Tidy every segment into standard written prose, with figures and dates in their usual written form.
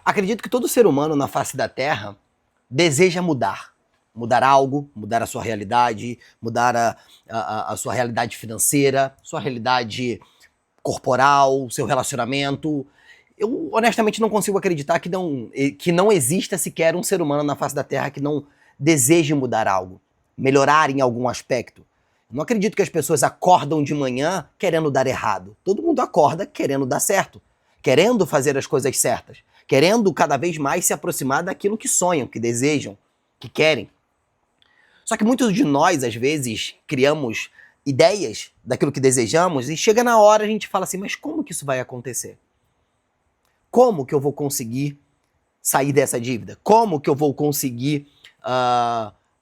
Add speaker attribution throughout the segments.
Speaker 1: Acredito que todo ser humano na face da Terra deseja mudar. Mudar algo, mudar a sua realidade, mudar a sua realidade financeira, sua realidade corporal, seu relacionamento. Eu honestamente não consigo acreditar que não exista sequer um ser humano na face da Terra que não deseje mudar algo, melhorar em algum aspecto. Eu não acredito que as pessoas acordam de manhã querendo dar errado. Todo mundo acorda querendo dar certo, querendo fazer as coisas certas, querendo cada vez mais se aproximar daquilo que sonham, que desejam, que querem. Só que muitos de nós, às vezes, criamos ideias daquilo que desejamos e chega na hora a gente fala assim, mas como que isso vai acontecer? Como que eu vou conseguir sair dessa dívida? Como que eu vou conseguir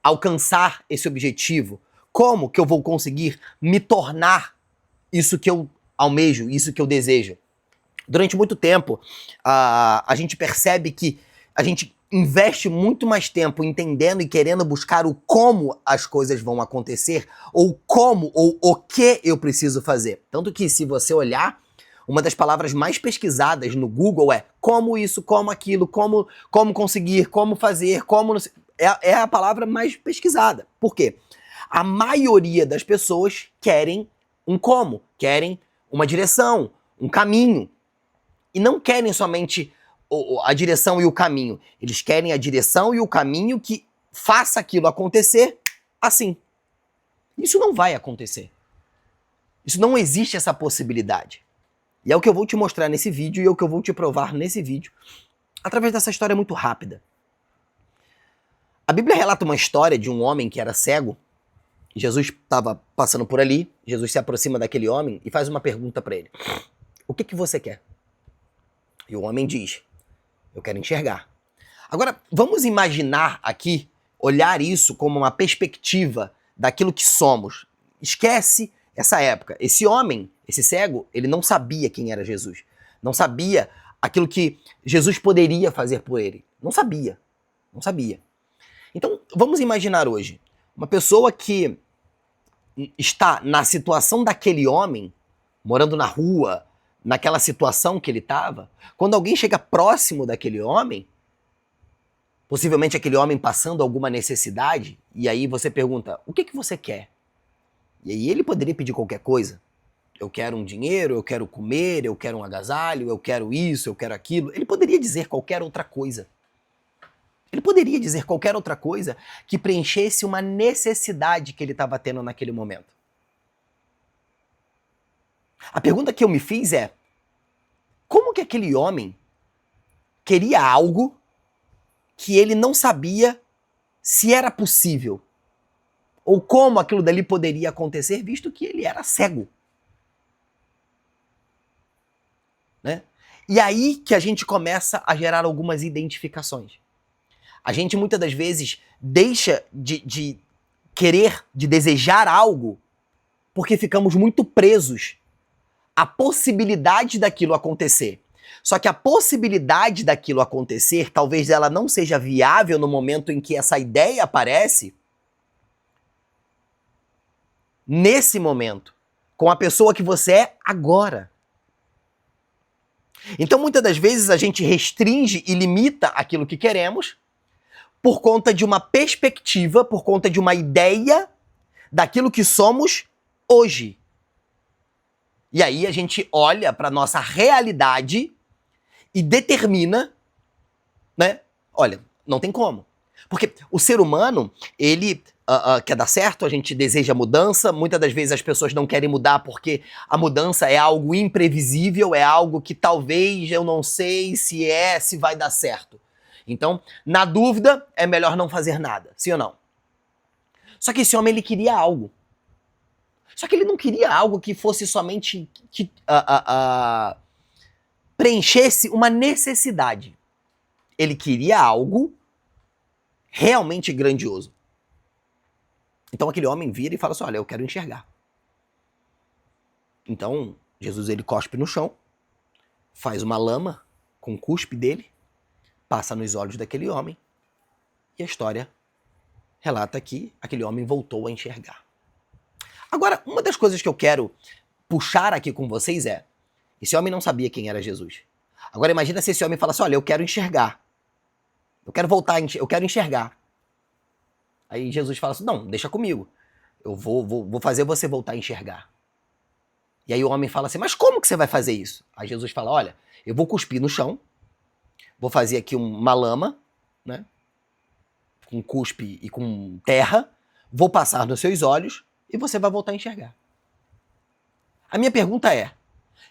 Speaker 1: alcançar esse objetivo? Como que eu vou conseguir me tornar isso que eu almejo, isso que eu desejo? Durante muito tempo, a gente percebe que a gente investe muito mais tempo entendendo e querendo buscar o como as coisas vão acontecer, ou como, ou o que eu preciso fazer. Tanto que se você olhar, uma das palavras mais pesquisadas no Google é como isso, como aquilo, como conseguir, como fazer, como... É a palavra mais pesquisada. Por quê? A maioria das pessoas querem um como, querem uma direção, um caminho. E não querem somente a direção e o caminho. Eles querem a direção e o caminho que faça aquilo acontecer assim. Isso não vai acontecer. Isso não existe essa possibilidade. E é o que eu vou te mostrar nesse vídeo e é o que eu vou te provar nesse vídeo através dessa história muito rápida. A Bíblia relata uma história de um homem que era cego. Jesus estava passando por ali, Jesus se aproxima daquele homem e faz uma pergunta para ele. O que você quer? E o homem diz, eu quero enxergar. Agora, vamos imaginar aqui, olhar isso como uma perspectiva daquilo que somos. Esquece essa época. Esse homem, esse cego, ele não sabia quem era Jesus. Não sabia aquilo que Jesus poderia fazer por ele. Não sabia. Não sabia. Então, vamos imaginar hoje, uma pessoa que está na situação daquele homem, morando na rua, naquela situação que ele estava, quando alguém chega próximo daquele homem, possivelmente aquele homem passando alguma necessidade, e aí você pergunta, o que você quer? E aí ele poderia pedir qualquer coisa. Eu quero um dinheiro, eu quero comer, eu quero um agasalho, eu quero isso, eu quero aquilo. Ele poderia dizer qualquer outra coisa. Ele poderia dizer qualquer outra coisa que preenchesse uma necessidade que ele estava tendo naquele momento. A pergunta que eu me fiz é, como que aquele homem queria algo que ele não sabia se era possível? Ou como aquilo dali poderia acontecer, visto que ele era cego? Né? E aí que a gente começa a gerar algumas identificações. A gente muitas das vezes deixa de querer, de desejar algo, porque ficamos muito presos à possibilidade daquilo acontecer. Só que a possibilidade daquilo acontecer, talvez ela não seja viável no momento em que essa ideia aparece, nesse momento, com a pessoa que você é agora. Então, muitas das vezes, a gente restringe e limita aquilo que queremos por conta de uma perspectiva, por conta de uma ideia daquilo que somos hoje. E aí a gente olha para nossa realidade e determina, né? Olha, não tem como. Porque o ser humano, ele quer dar certo, a gente deseja mudança, muitas das vezes as pessoas não querem mudar porque a mudança é algo imprevisível, é algo que talvez eu não sei se vai dar certo. Então, na dúvida, é melhor não fazer nada, sim ou não? Só que esse homem, ele queria algo. Só que ele não queria algo que fosse somente que preenchesse uma necessidade. Ele queria algo realmente grandioso. Então aquele homem vira e fala assim, olha, eu quero enxergar. Então Jesus, ele cospe no chão, faz uma lama com o cuspe dele, passa nos olhos daquele homem, e a história relata que aquele homem voltou a enxergar. Agora, uma das coisas que eu quero puxar aqui com vocês é, esse homem não sabia quem era Jesus. Agora imagina se esse homem falasse, olha, eu quero enxergar. Eu quero voltar, eu quero enxergar. Aí Jesus fala assim, não, deixa comigo. Eu vou fazer você voltar a enxergar. E aí o homem fala assim, mas como que você vai fazer isso? Aí Jesus fala, olha, eu vou cuspir no chão, vou fazer aqui uma lama, né? Com cuspe e com terra, vou passar nos seus olhos e você vai voltar a enxergar. A minha pergunta é,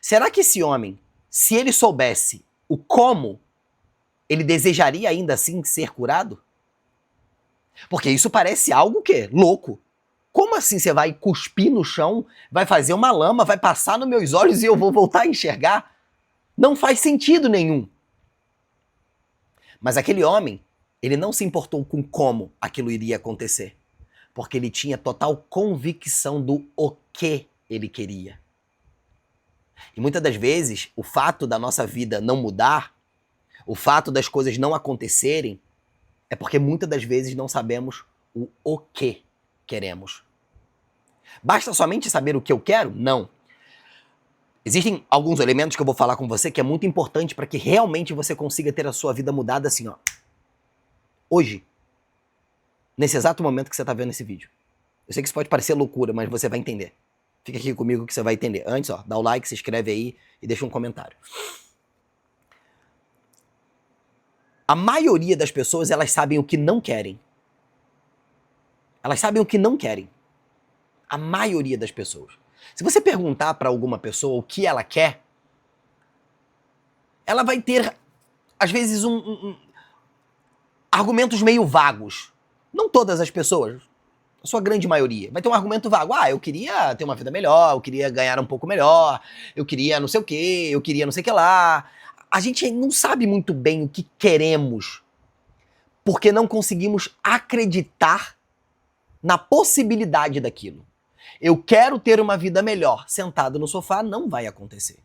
Speaker 1: será que esse homem, se ele soubesse o como, ele desejaria ainda assim ser curado? Porque isso parece algo o quê? Louco. Como assim você vai cuspir no chão, vai fazer uma lama, vai passar nos meus olhos e eu vou voltar a enxergar? Não faz sentido nenhum. Mas aquele homem, ele não se importou com como aquilo iria acontecer. Porque ele tinha total convicção do o que ele queria. E muitas das vezes, o fato da nossa vida não mudar, o fato das coisas não acontecerem, é porque muitas das vezes não sabemos o que queremos. Basta somente saber o que eu quero? Não. Existem alguns elementos que eu vou falar com você que é muito importante para que realmente você consiga ter a sua vida mudada assim, ó. Hoje. Nesse exato momento que você está vendo esse vídeo. Eu sei que isso pode parecer loucura, mas você vai entender. Fica aqui comigo que você vai entender. Antes, ó, dá o like, se inscreve aí e deixa um comentário. A maioria das pessoas, elas sabem o que não querem. Elas sabem o que não querem. A maioria das pessoas. Se você perguntar para alguma pessoa o que ela quer, ela vai ter, às vezes, argumentos meio vagos. Não todas as pessoas, a sua grande maioria. Vai ter um argumento vago. Ah, eu queria ter uma vida melhor, eu queria ganhar um pouco melhor, eu queria não sei o quê, eu queria não sei o que lá. A gente não sabe muito bem o que queremos, porque não conseguimos acreditar na possibilidade daquilo. Eu quero ter uma vida melhor. Sentado no sofá não vai acontecer.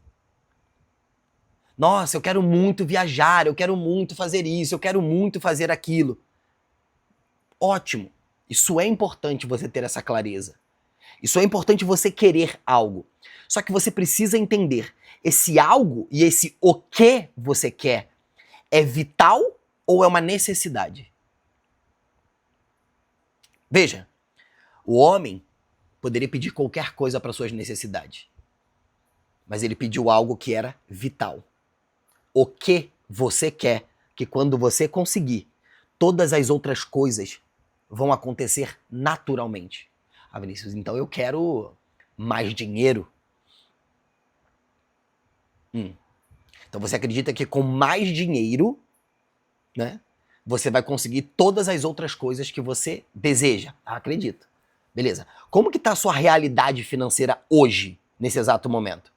Speaker 1: Nossa, eu quero muito viajar, eu quero muito fazer isso, eu quero muito fazer aquilo. Ótimo. Isso é importante você ter essa clareza. Isso é importante você querer algo. Só que você precisa entender, esse algo e esse o que você quer é vital ou é uma necessidade? Veja, o homem poderia pedir qualquer coisa para suas necessidades. Mas ele pediu algo que era vital. O que você quer, que quando você conseguir, todas as outras coisas vão acontecer naturalmente. Ah, Vinícius, então eu quero mais dinheiro. Então você acredita que com mais dinheiro, né, você vai conseguir todas as outras coisas que você deseja? Ah, acredito. Beleza. Como que tá a sua realidade financeira hoje, nesse exato momento?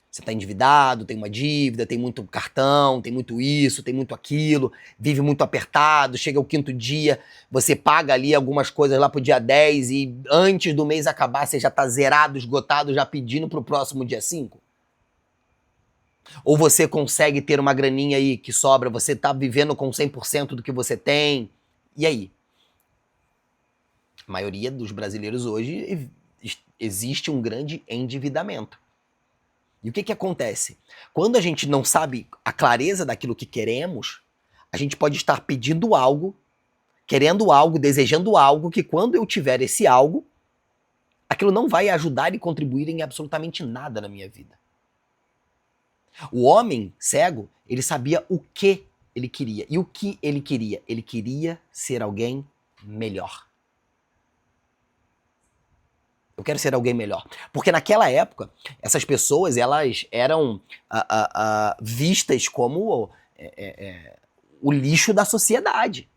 Speaker 1: Você está endividado, tem uma dívida, tem muito cartão, tem muito isso, tem muito aquilo, vive muito apertado, chega o quinto dia, você paga ali algumas coisas lá pro dia 10 e antes do mês acabar você já tá zerado, esgotado, já pedindo pro próximo dia 5? Ou você consegue ter uma graninha aí que sobra, você tá vivendo com 100% do que você tem, e aí? A maioria dos brasileiros hoje existe um grande endividamento. E o que acontece? Quando a gente não sabe a clareza daquilo que queremos, a gente pode estar pedindo algo, querendo algo, desejando algo, que quando eu tiver esse algo, aquilo não vai ajudar e contribuir em absolutamente nada na minha vida. O homem cego, ele sabia o que ele queria. E o que ele queria? Ele queria ser alguém melhor. Eu quero ser alguém melhor. Porque naquela época, essas pessoas, elas eram vistas como o lixo da sociedade.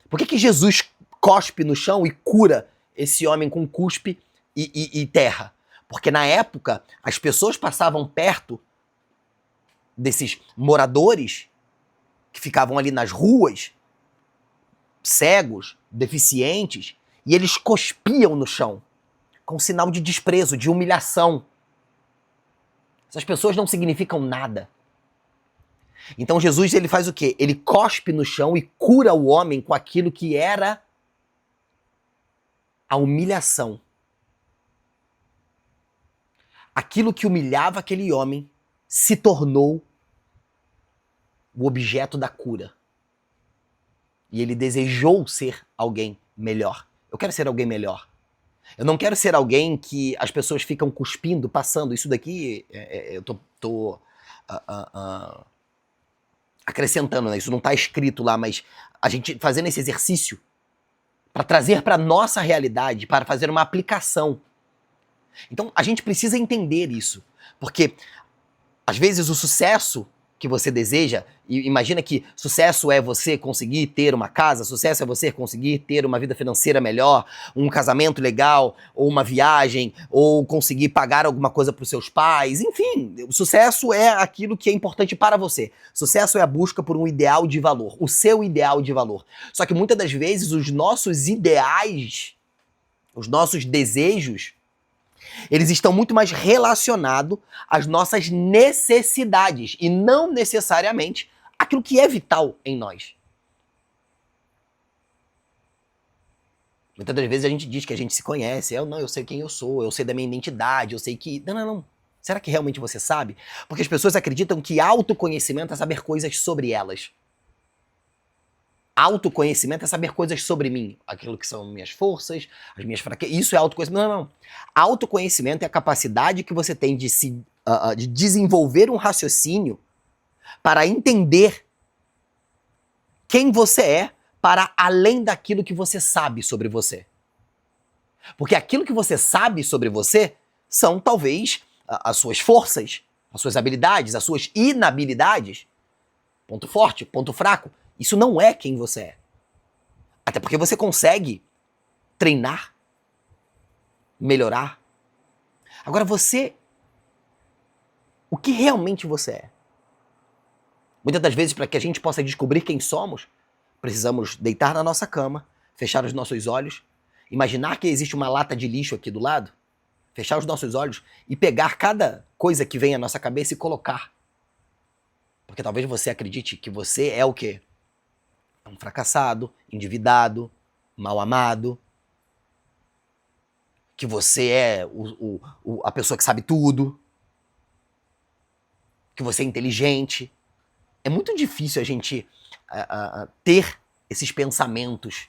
Speaker 1: Por que Jesus cospe no chão e cura esse homem com cuspe e terra? Porque na época, as pessoas passavam perto desses moradores que ficavam ali nas ruas, cegos, deficientes, e eles cuspiam no chão, com sinal de desprezo, de humilhação. Essas pessoas não significam nada. Então Jesus, ele faz o quê? Ele cospe no chão e cura o homem com aquilo que era a humilhação. Aquilo que humilhava aquele homem se tornou o objeto da cura. E ele desejou ser alguém melhor. Eu quero ser alguém melhor. Eu não quero ser alguém que as pessoas ficam cuspindo, passando. Isso daqui, eu tô acrescentando, né? Isso não está escrito lá, mas a gente fazendo esse exercício para trazer para nossa realidade, para fazer uma aplicação. Então a gente precisa entender isso, porque às vezes o sucesso que você deseja, e imagina que sucesso é você conseguir ter uma casa, sucesso é você conseguir ter uma vida financeira melhor, um casamento legal, ou uma viagem, ou conseguir pagar alguma coisa para os seus pais, enfim, o sucesso é aquilo que é importante para você. Sucesso é a busca por um ideal de valor, o seu ideal de valor. Só que muitas das vezes os nossos ideais, os nossos desejos, eles estão muito mais relacionados às nossas necessidades e não necessariamente aquilo que é vital em nós. Muitas das vezes a gente diz que a gente se conhece, eu sei quem eu sou, eu sei da minha identidade, eu sei que... Não. Será que realmente você sabe? Porque as pessoas acreditam que autoconhecimento é saber coisas sobre elas. Autoconhecimento é saber coisas sobre mim, aquilo que são minhas forças, as minhas fraquezas, isso é autoconhecimento. Não. Autoconhecimento é a capacidade que você tem de de desenvolver um raciocínio para entender quem você é para além daquilo que você sabe sobre você. Porque aquilo que você sabe sobre você são talvez as suas forças, as suas habilidades, as suas inabilidades, ponto forte, ponto fraco. Isso não é quem você é. Até porque você consegue treinar, melhorar. Agora você... O que realmente você é? Muitas das vezes, para que a gente possa descobrir quem somos, precisamos deitar na nossa cama, fechar os nossos olhos, imaginar que existe uma lata de lixo aqui do lado, fechar os nossos olhos e pegar cada coisa que vem à nossa cabeça e colocar. Porque talvez você acredite que você é o quê? Um fracassado, endividado, mal amado, que você é a pessoa que sabe tudo, que você é inteligente. É muito difícil a gente ter esses pensamentos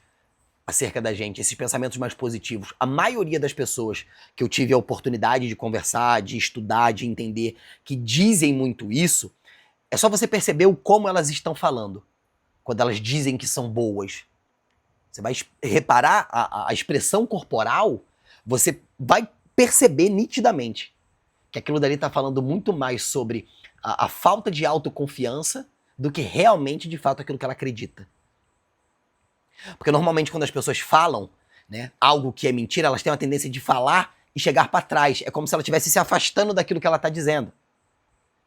Speaker 1: acerca da gente, esses pensamentos mais positivos. A maioria das pessoas que eu tive a oportunidade de conversar, de estudar, de entender, que dizem muito isso, é só você perceber o como elas estão falando quando elas dizem que são boas. Você vai reparar a expressão corporal, você vai perceber nitidamente que aquilo dali está falando muito mais sobre a falta de autoconfiança do que realmente, de fato, aquilo que ela acredita. Porque normalmente quando as pessoas falam, né, algo que é mentira, elas têm uma tendência de falar e chegar para trás. É como se ela estivesse se afastando daquilo que ela está dizendo.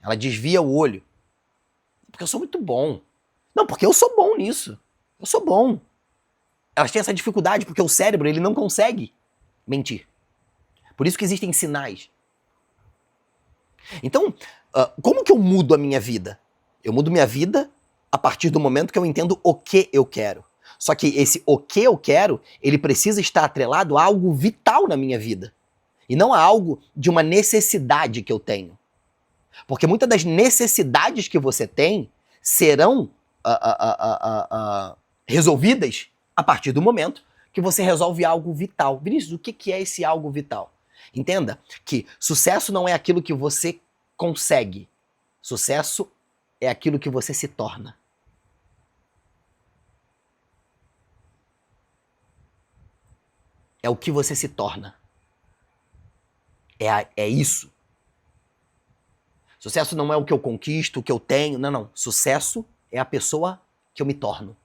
Speaker 1: Ela desvia o olho. Porque eu sou muito bom. Não, porque eu sou bom nisso. Eu sou bom. Elas têm essa dificuldade porque o cérebro ele não consegue mentir. Por isso que existem sinais. Então, como que eu mudo a minha vida? Eu mudo minha vida a partir do momento que eu entendo o que eu quero. Só que esse o que eu quero, ele precisa estar atrelado a algo vital na minha vida. E não a algo de uma necessidade que eu tenho. Porque muitas das necessidades que você tem serão resolvidas a partir do momento que você resolve algo vital. Vinícius, o que é esse algo vital? Entenda que sucesso não é aquilo que você consegue. Sucesso é aquilo que você se torna. É o que você se torna. É isso. Sucesso não é o que eu conquisto, o que eu tenho. Não. Sucesso é a pessoa que eu me torno.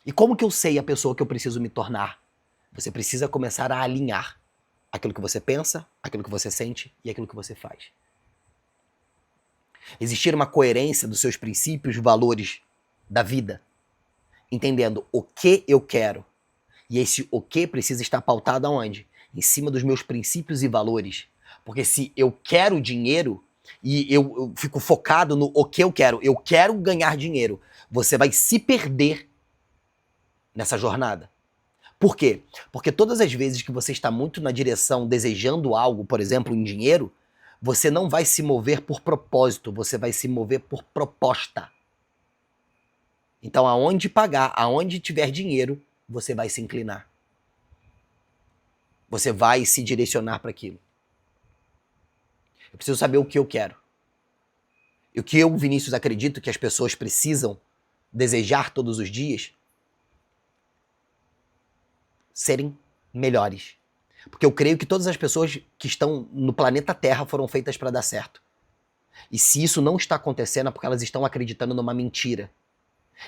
Speaker 1: E como que eu sei a pessoa que eu preciso me tornar? Você precisa começar a alinhar aquilo que você pensa, aquilo que você sente e aquilo que você faz. Existir uma coerência dos seus princípios, valores da vida, entendendo o que eu quero. E esse o que precisa estar pautado aonde? Em cima dos meus princípios e valores. Porque se eu quero dinheiro e eu fico focado no o que eu quero ganhar dinheiro, você vai se perder nessa jornada. Por quê? Porque todas as vezes que você está muito na direção desejando algo, por exemplo, em dinheiro, Você não vai se mover por propósito, você vai se mover por proposta. Então, aonde pagar, aonde tiver dinheiro, você vai se inclinar. Você vai se direcionar para aquilo. Eu preciso saber o que eu quero. E o que eu, Vinícius, acredito que as pessoas precisam desejar todos os dias, serem melhores. Porque eu creio que todas as pessoas que estão no planeta Terra foram feitas para dar certo. E se isso não está acontecendo é porque elas estão acreditando numa mentira.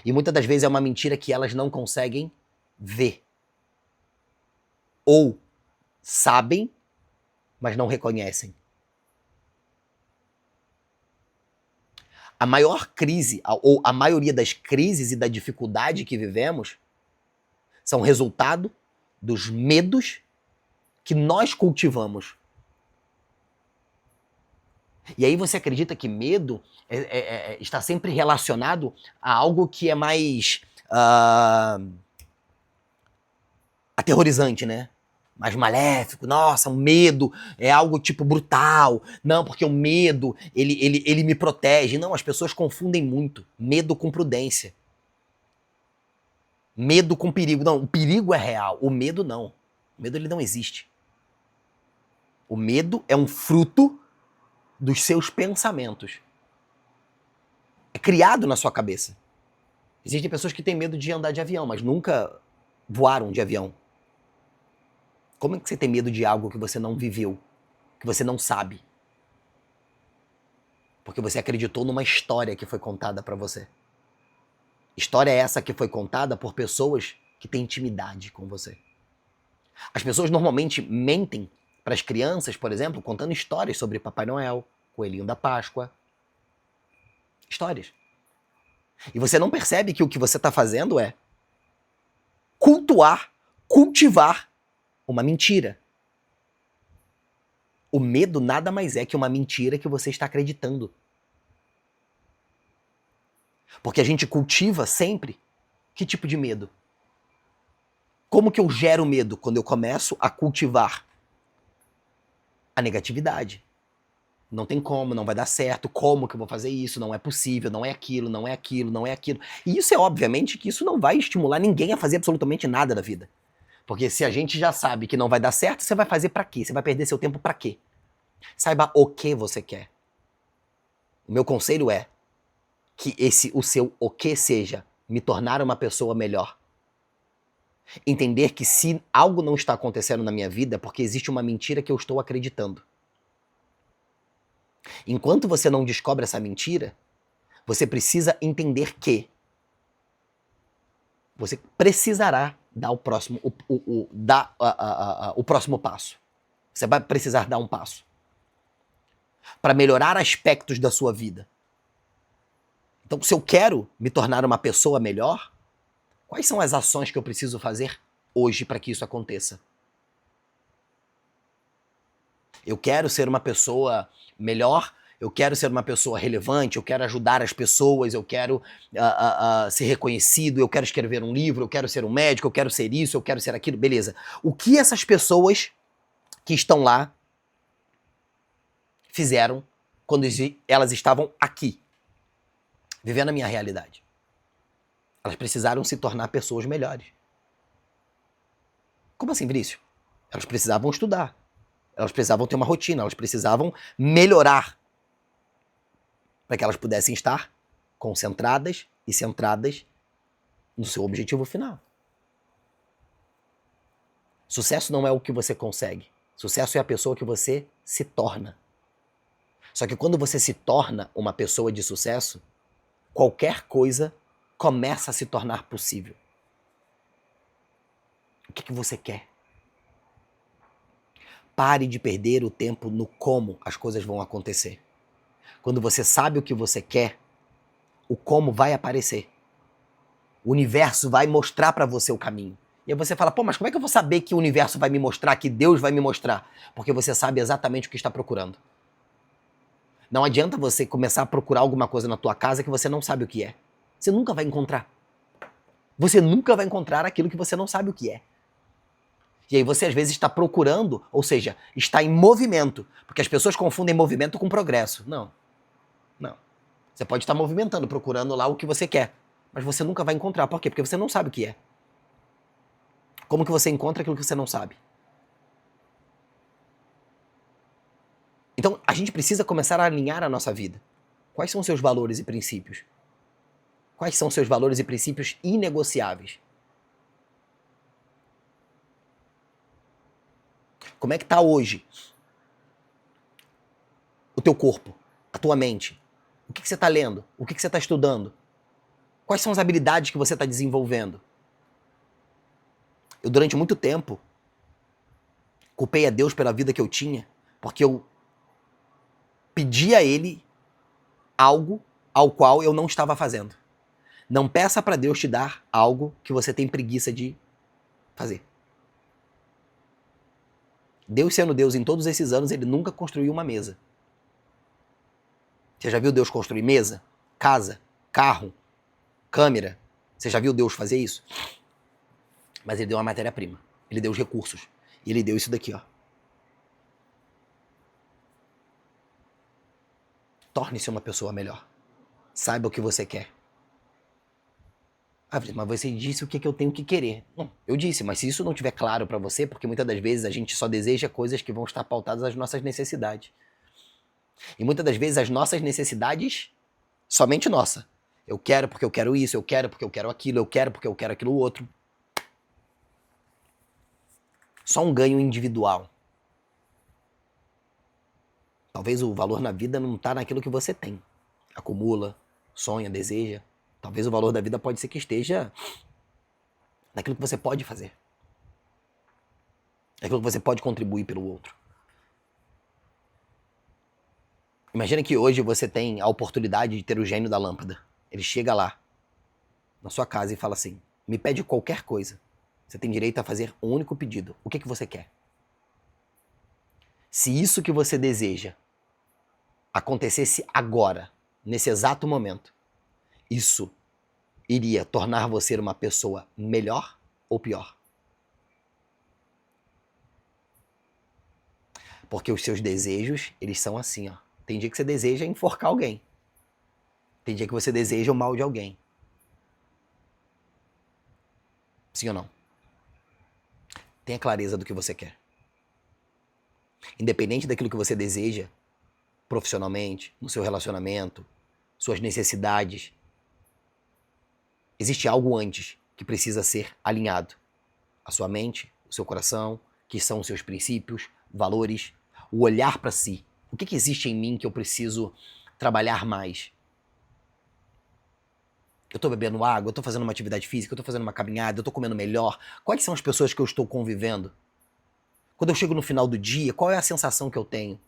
Speaker 1: E muitas das vezes é uma mentira que elas não conseguem ver. Ou sabem, mas não reconhecem. A maior crise, ou a maioria das crises e da dificuldade que vivemos, são resultado dos medos que nós cultivamos. E aí você acredita que medo está sempre relacionado a algo que é mais aterrorizante, né? Mais maléfico. Nossa, o medo é algo tipo brutal. Não, porque o medo, ele me protege. Não, as pessoas confundem muito medo com prudência. Medo com perigo. Não, o perigo é real. O medo não. O medo ele não existe. O medo é um fruto dos seus pensamentos. É criado na sua cabeça. Existem pessoas que têm medo de andar de avião, mas nunca voaram de avião. Como é que você tem medo de algo que você não viveu, que você não sabe? Porque você acreditou numa história que foi contada pra você. História essa que foi contada por pessoas que têm intimidade com você. As pessoas normalmente mentem para as crianças, por exemplo, contando histórias sobre Papai Noel, Coelhinho da Páscoa. Histórias. E você não percebe que o que você está fazendo é cultivar uma mentira. O medo nada mais é que uma mentira que você está acreditando. Porque a gente cultiva sempre que tipo de medo? Como que eu gero medo? Quando eu começo a cultivar a negatividade. Não tem como, não vai dar certo, como que eu vou fazer isso, não é possível, não é aquilo, não é aquilo, não é aquilo. E isso é obviamente que isso não vai estimular ninguém a fazer absolutamente nada da vida. Porque se a gente já sabe que não vai dar certo, você vai fazer pra quê? Você vai perder seu tempo pra quê? Saiba o que você quer. O meu conselho é que o seu o que seja me tornar uma pessoa melhor. Entender que se algo não está acontecendo na minha vida é porque existe uma mentira que eu estou acreditando. Enquanto você não descobre essa mentira, você precisa entender que você precisará dar o próximo, o próximo passo. Você vai precisar dar um passo para melhorar aspectos da sua vida. Então, se eu quero me tornar uma pessoa melhor, quais são as ações que eu preciso fazer hoje para que isso aconteça? Eu quero ser uma pessoa melhor, eu quero ser uma pessoa relevante, eu quero ajudar as pessoas, eu quero ser reconhecido, eu quero escrever um livro, eu quero ser um médico, eu quero ser isso, eu quero ser aquilo, beleza. O que essas pessoas que estão lá fizeram quando elas estavam aqui, vivendo a minha realidade? Elas precisaram se tornar pessoas melhores. Como assim, Vinícius? Elas precisavam estudar. Elas precisavam ter uma rotina, elas precisavam melhorar para que elas pudessem estar concentradas e centradas no seu objetivo final. Sucesso não é o que você consegue. Sucesso é a pessoa que você se torna. Só que quando você se torna uma pessoa de sucesso, qualquer coisa começa a se tornar possível. O que você quer? Pare de perder o tempo no como as coisas vão acontecer. Quando você sabe o que você quer, o como vai aparecer. O universo vai mostrar para você o caminho. E aí você fala, pô, mas como é que eu vou saber que o universo vai me mostrar, que Deus vai me mostrar? Porque você sabe exatamente o que está procurando. Não adianta você começar a procurar alguma coisa na tua casa que você não sabe o que é. Você nunca vai encontrar. Você nunca vai encontrar aquilo que você não sabe o que é. E aí você às vezes está procurando, ou seja, está em movimento. Porque as pessoas confundem movimento com progresso. Não. Não. Você pode estar movimentando, procurando lá o que você quer. Mas você nunca vai encontrar. Por quê? Porque você não sabe o que é. Como que você encontra aquilo que você não sabe? Então, a gente precisa começar a alinhar a nossa vida. Quais são os seus valores e princípios? Quais são os seus valores e princípios inegociáveis? Como é que está hoje o teu corpo, a tua mente? O que você está lendo? O que você está estudando? Quais são as habilidades que você está desenvolvendo? Eu, durante muito tempo, culpei a Deus pela vida que eu tinha, porque eu pedi a Ele algo ao qual eu não estava fazendo. Não peça para Deus te dar algo que você tem preguiça de fazer. Deus sendo Deus em todos esses anos, Ele nunca construiu uma mesa. Você já viu Deus construir mesa? Casa? Carro? Câmera? Você já viu Deus fazer isso? Mas Ele deu uma matéria-prima. Ele deu os recursos. E Ele deu isso daqui, ó. Torne-se uma pessoa melhor. Saiba o que você quer. Ah, mas você disse o que eu tenho que querer. Não, eu disse, mas se isso não estiver claro para você, porque muitas das vezes a gente só deseja coisas que vão estar pautadas às nossas necessidades. E muitas das vezes as nossas necessidades, somente nossa. Eu quero porque eu quero isso, eu quero porque eu quero aquilo, eu quero porque eu quero aquilo outro. Só um ganho individual. Talvez o valor na vida não está naquilo que você tem. Acumula, sonha, deseja. Talvez o valor da vida pode ser que esteja naquilo que você pode fazer. Naquilo que você pode contribuir pelo outro. Imagina que hoje você tem a oportunidade de ter o gênio da lâmpada. Ele chega lá, na sua casa, e fala assim: me pede qualquer coisa. Você tem direito a fazer um único pedido. O que você quer? Se isso que você deseja acontecesse agora, nesse exato momento, isso iria tornar você uma pessoa melhor ou pior? Porque os seus desejos, eles são assim, ó. Tem dia que você deseja enforcar alguém. Tem dia que você deseja o mal de alguém. Sim ou não? Tenha clareza do que você quer. Independente daquilo que você deseja, profissionalmente, no seu relacionamento, suas necessidades, existe algo antes que precisa ser alinhado. A sua mente, o seu coração, que são os seus princípios, valores, o olhar para si. O que existe em mim que eu preciso trabalhar mais? Eu tô bebendo água, eu tô fazendo uma atividade física, eu tô fazendo uma caminhada, eu tô comendo melhor. Quais são as pessoas que eu estou convivendo? Quando eu chego no final do dia, qual é a sensação que eu tenho?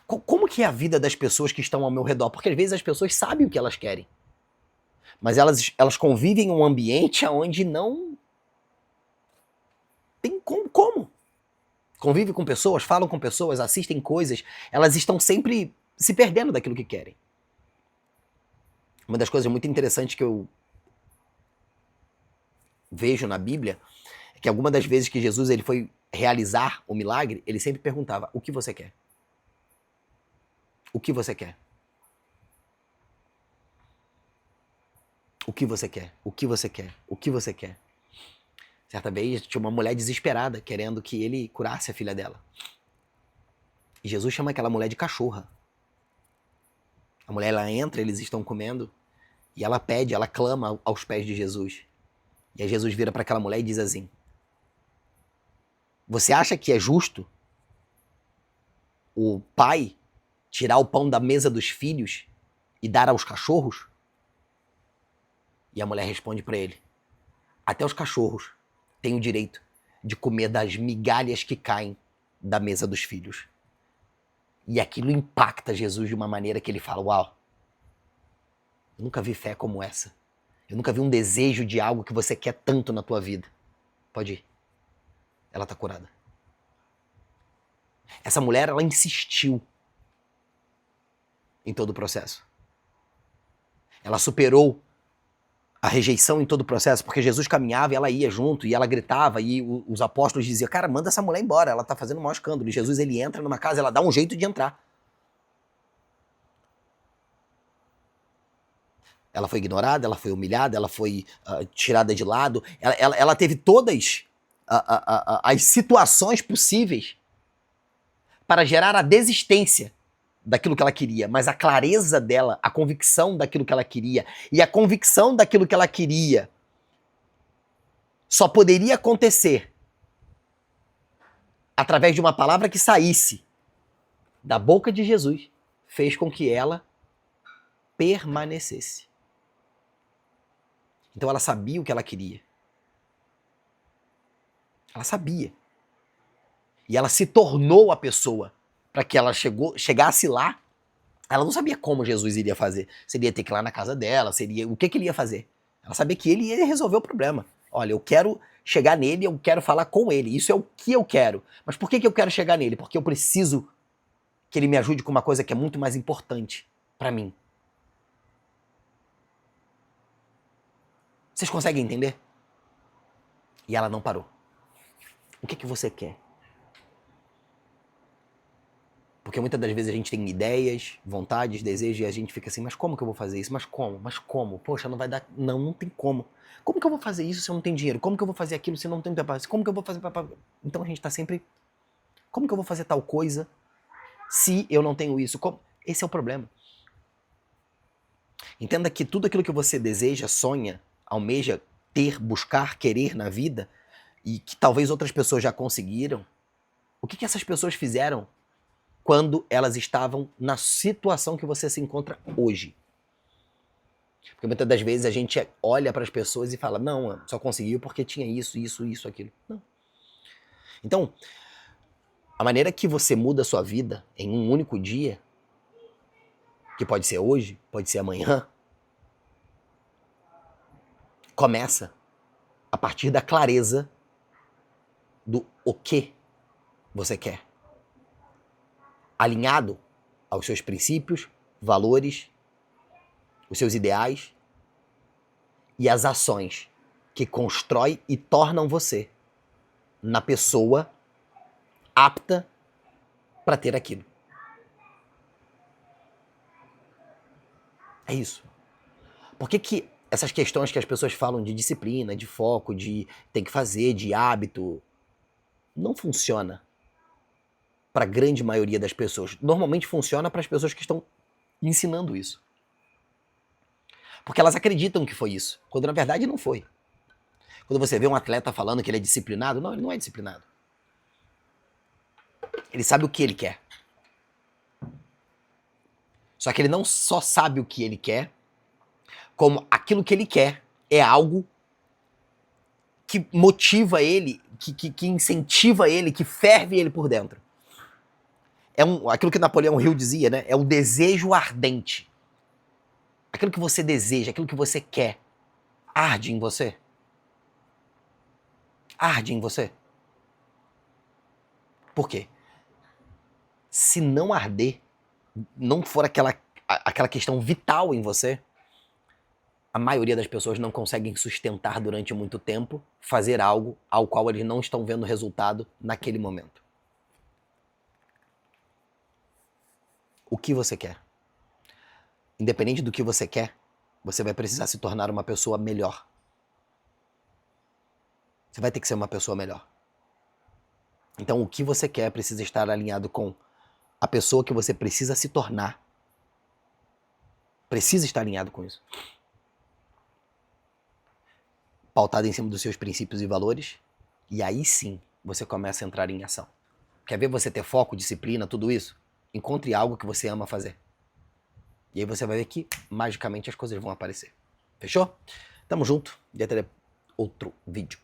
Speaker 1: Como que é a vida das pessoas que estão ao meu redor? Porque às vezes as pessoas sabem o que elas querem. Mas elas convivem em um ambiente onde não tem como. Convive com pessoas, falam com pessoas, assistem coisas, elas estão sempre se perdendo daquilo que querem. Uma das coisas muito interessantes que eu vejo na Bíblia é que algumas das vezes que Jesus ele foi realizar o milagre, ele sempre perguntava: o que você quer? O que você quer? O que você quer? O que você quer? O que você quer? Certa vez tinha uma mulher desesperada querendo que ele curasse a filha dela. E Jesus chama aquela mulher de cachorra. A mulher ela entra, eles estão comendo, e ela pede, ela clama aos pés de Jesus. E aí Jesus vira para aquela mulher e diz assim: você acha que é justo o pai tirar o pão da mesa dos filhos e dar aos cachorros? E a mulher responde para ele: até os cachorros têm o direito de comer das migalhas que caem da mesa dos filhos. E aquilo impacta Jesus de uma maneira que ele fala: uau, eu nunca vi fé como essa. Eu nunca vi um desejo de algo que você quer tanto na tua vida. Pode ir. Ela tá curada. Essa mulher, ela insistiu em todo o processo. Ela superou a rejeição em todo o processo, porque Jesus caminhava e ela ia junto, e ela gritava, e os apóstolos diziam, cara, manda essa mulher embora, ela tá fazendo um maior escândalo. E Jesus, ele entra numa casa, ela dá um jeito de entrar. Ela foi ignorada, ela foi humilhada, ela foi tirada de lado, ela teve todas as situações possíveis para gerar a desistência daquilo que ela queria, mas a clareza dela, a convicção daquilo que ela queria, e a convicção daquilo que ela queria só poderia acontecer através de uma palavra que saísse da boca de Jesus, fez com que ela permanecesse. Então ela sabia o que ela queria. Ela sabia. E ela se tornou a pessoa para que ela chegasse lá. Ela não sabia como Jesus iria fazer. Seria ter que ir lá na casa dela, seria o que ele ia fazer. Ela sabia que ele ia resolver o problema. Olha, eu quero chegar nele, eu quero falar com ele. Isso é o que eu quero. Mas por que eu quero chegar nele? Porque eu preciso que ele me ajude com uma coisa que é muito mais importante para mim. Vocês conseguem entender? E ela não parou. O que você quer? Porque muitas das vezes a gente tem ideias, vontades, desejos, e a gente fica assim, mas como que eu vou fazer isso? Mas como? Mas como? Poxa, não vai dar... Não, não tem como. Como que eu vou fazer isso se eu não tenho dinheiro? Como que eu vou fazer aquilo se eu não tenho preparo? Como que eu vou fazer... Então a gente tá sempre... Como que eu vou fazer tal coisa se eu não tenho isso? Como? Esse é o problema. Entenda que tudo aquilo que você deseja, sonha, almeja ter, buscar, querer na vida, e que talvez outras pessoas já conseguiram, o que essas pessoas fizeram quando elas estavam na situação que você se encontra hoje? Porque muitas das vezes a gente olha para as pessoas e fala, não, só conseguiu porque tinha isso, isso, isso, aquilo. Não. Então, a maneira que você muda a sua vida em um único dia, que pode ser hoje, pode ser amanhã, começa a partir da clareza do o que você quer. Alinhado aos seus princípios, valores, os seus ideais e as ações que constroem e tornam você na pessoa apta para ter aquilo. É isso. Por que essas questões que as pessoas falam de disciplina, de foco, de tem que fazer, de hábito, não funciona para a grande maioria das pessoas? Normalmente funciona para as pessoas que estão ensinando isso. Porque elas acreditam que foi isso, quando na verdade não foi. Quando você vê um atleta falando que ele é disciplinado, não, ele não é disciplinado. Ele sabe o que ele quer. Só que ele não só sabe o que ele quer, como aquilo que ele quer é algo que motiva ele, que incentiva ele, que ferve ele por dentro. É aquilo que Napoleão Hill dizia, né? É o desejo ardente. Aquilo que você deseja, aquilo que você quer, arde em você. Arde em você. Por quê? Se não arder, não for aquela questão vital em você, a maioria das pessoas não conseguem sustentar durante muito tempo, fazer algo ao qual eles não estão vendo resultado naquele momento. O que você quer? Independente do que você quer, você vai precisar se tornar uma pessoa melhor. Você vai ter que ser uma pessoa melhor. Então, o que você quer precisa estar alinhado com a pessoa que você precisa se tornar. Precisa estar alinhado com isso. Pautado em cima dos seus princípios e valores. E aí sim, você começa a entrar em ação. Quer ver você ter foco, disciplina, tudo isso? Encontre algo que você ama fazer. E aí você vai ver que, magicamente, as coisas vão aparecer. Fechou? Tamo junto e até outro vídeo.